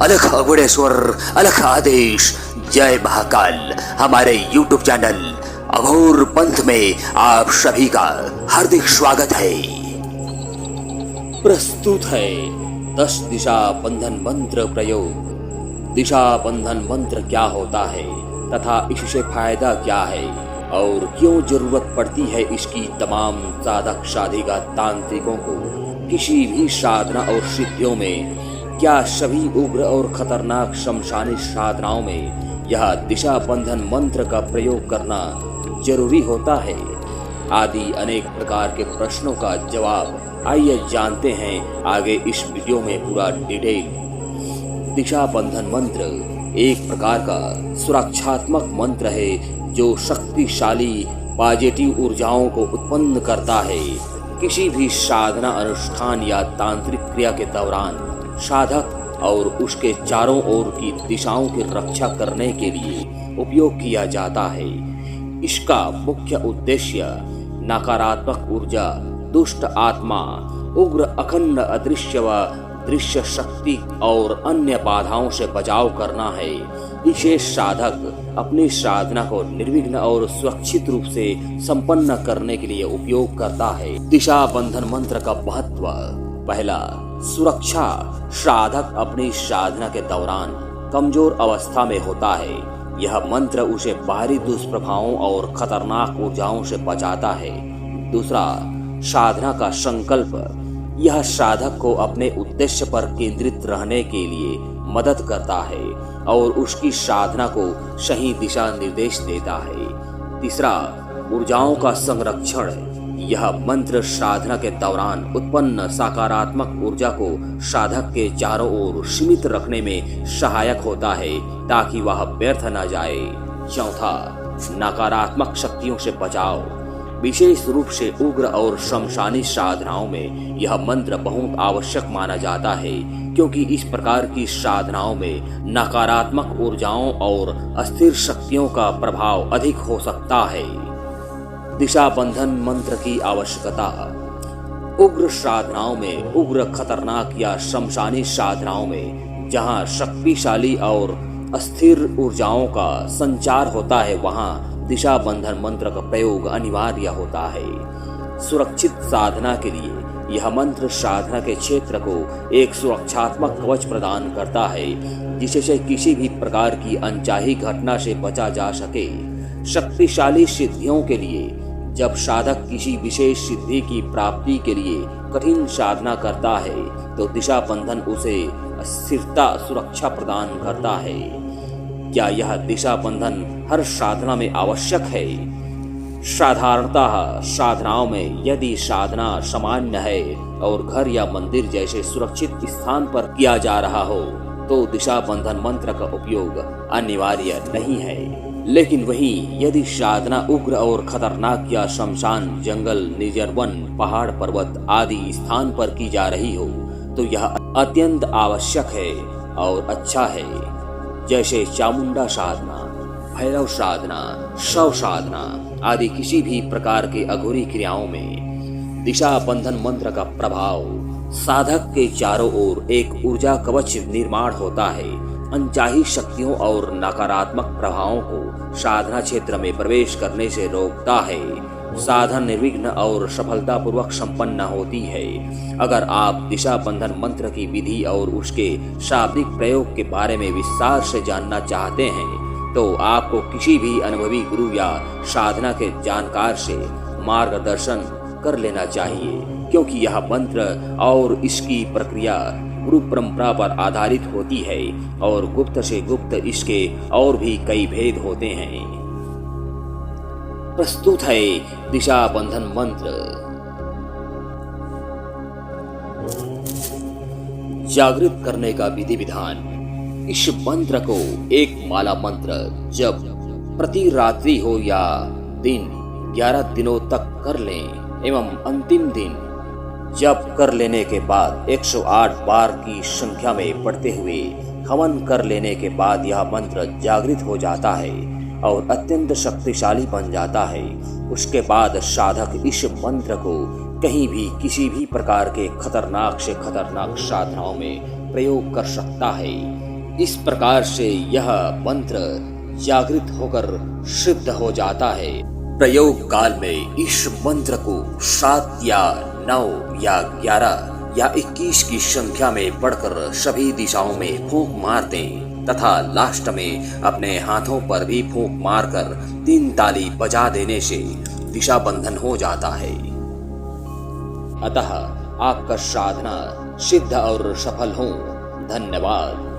अलख अगुड़ेश्वर, अलख आदेश, जय महाकाल। हमारे YouTube चैनल अघोर पंथ में आप सभी का हार्दिक स्वागत है। प्रस्तुत है 10 दिशा बंधन मंत्र प्रयोग। दिशा बंधन मंत्र क्या होता है तथा इससे फायदा क्या है और क्यों जरूरत पड़ती है इसकी तमाम साधक साधिका तांत्रिकों को किसी भी साधना और सिद्धियों में, क्या सभी उग्र और खतरनाक शमशानी साधनाओं में यह दिशा बंधन मंत्र का प्रयोग करना जरूरी होता है, आदि अनेक प्रकार के प्रश्नों का जवाब आइए जानते हैं आगे इस वीडियो में पूरा डिटेल। दिशा बंधन मंत्र एक प्रकार का सुरक्षात्मक मंत्र है जो शक्तिशाली पॉजिटिव ऊर्जाओं को उत्पन्न करता है। किसी भी साधना अनुष्ठान या तांत्रिक क्रिया के दौरान साधक और उसके चारों ओर की दिशाओं की रक्षा करने के लिए उपयोग किया जाता है। इसका मुख्य उद्देश्य नकारात्मक ऊर्जा, दुष्ट आत्मा, उग्र अखंड अदृश्य व दृश्य शक्ति और अन्य बाधाओं से बचाव करना है। विशेष साधक अपनी साधना को निर्विघ्न और सुरक्षित रूप से संपन्न करने के लिए उपयोग करता है। दिशा बंधन मंत्र का महत्व। पहला, सुरक्षा। साधक अपनी साधना के दौरान कमजोर अवस्था में होता है। यह मंत्र उसे बाहरी दुष्प्रभावों और खतरनाक ऊर्जाओं से बचाता है। दूसरा, साधना का संकल्प। यह साधक को अपने उद्देश्य पर केंद्रित रहने के लिए मदद करता है और उसकी साधना को सही दिशा निर्देश देता है। तीसरा, ऊर्जाओं का संरक्षण। यह मंत्र साधना के दौरान उत्पन्न सकारात्मक ऊर्जा को साधक के चारों ओर सीमित रखने में सहायक होता है ताकि वह व्यर्थ न जाए। चौथा, नकारात्मक शक्तियों से बचाव। विशेष रूप से उग्र और शमशानी साधनाओं में यह मंत्र बहुत आवश्यक माना जाता है क्योंकि इस प्रकार की साधनाओं में नकारात्मक ऊर्जाओं और अस्थिर शक्तियों का प्रभाव अधिक हो सकता है। दिशा बंधन मंत्र की आवश्यकता। उग्र साधनाओं में, उग्र खतरनाक या शमशानी साधनाओं में जहां शक्तिशाली और अस्थिर ऊर्जाओं का संचार होता है, वहां दिशा बंधन मंत्र का प्रयोग अनिवार्य होता है। सुरक्षित साधना के लिए यह मंत्र साधना के क्षेत्र को एक सुरक्षात्मक कवच प्रदान करता है जिससे किसी भी प्रकार की अनचाही घटना से बचा जा सके। शक्तिशाली सिद्धियों के लिए जब साधक किसी विशेष सिद्धि की प्राप्ति के लिए कठिन साधना करता है तो दिशा बंधन उसे स्थिरता, सुरक्षा प्रदान करता है। क्या यह दिशा बंधन हर साधना में आवश्यक है? साधारणतः साधनाओं में यदि साधना सामान्य है और घर या मंदिर जैसे सुरक्षित स्थान पर किया जा रहा हो तो दिशा बंधन मंत्र का उपयोग अनिवार्य नहीं है। लेकिन वहीं यदि साधना उग्र और खतरनाक या शमशान, जंगल, निर्जन वन, पहाड़, पर्वत आदि स्थान पर की जा रही हो तो यह अत्यंत आवश्यक है और अच्छा है। जैसे चामुंडा साधना, भैरव साधना, शव साधना आदि किसी भी प्रकार के अघोरी क्रियाओं में दिशा बंधन मंत्र का प्रभाव साधक के चारों ओर एक ऊर्जा कवच निर्माण होता है। अनचाही शक्तियों और नकारात्मक प्रभावों को साधना क्षेत्र में प्रवेश करने से रोकता है। साधन निर्विघ्न और सफलतापूर्वक संपन्न होती है। अगर आप दिशा बंधन मंत्र की विधि और उसके शाब्दिक प्रयोग के बारे में विस्तार से जानना चाहते हैं तो आपको किसी भी अनुभवी गुरु या साधना के जानकार से मार्गदर्शन कर लेना चाहिए क्योंकि यह मंत्र और इसकी प्रक्रिया गुरु परंपरा पर आधारित होती है और गुप्त से गुप्त इसके और भी कई भेद होते हैं। प्रस्तुत है दिशा बंधन मंत्र। जागृत करने का विधि विधान। इस मंत्र को एक माला मंत्र जब प्रति रात्रि हो या दिन 11 दिनों तक कर लें एवं अंतिम दिन जप कर लेने के बाद 108 बार की संख्या में पढ़ते हुए हवन कर लेने के बाद यह मंत्र जागृत हो जाता है और अत्यंत शक्तिशाली बन जाता है। उसके बाद साधक इस मंत्र को कहीं भी किसी भी प्रकार के खतरनाक से खतरनाक साधनाओं में प्रयोग कर सकता है। इस प्रकार से यह मंत्र जागृत होकर सिद्ध हो जाता है। प्रयोग काल में इस मंत्र को 7 या 9 या 11 या 21 की संख्या में पढ़कर सभी दिशाओं में फूंक मार दें तथा लास्ट में अपने हाथों पर भी फूंक मारकर 3 ताली बजा देने से दिशा बंधन हो जाता है। अतः आपका साधना सिद्ध और सफल हो। धन्यवाद।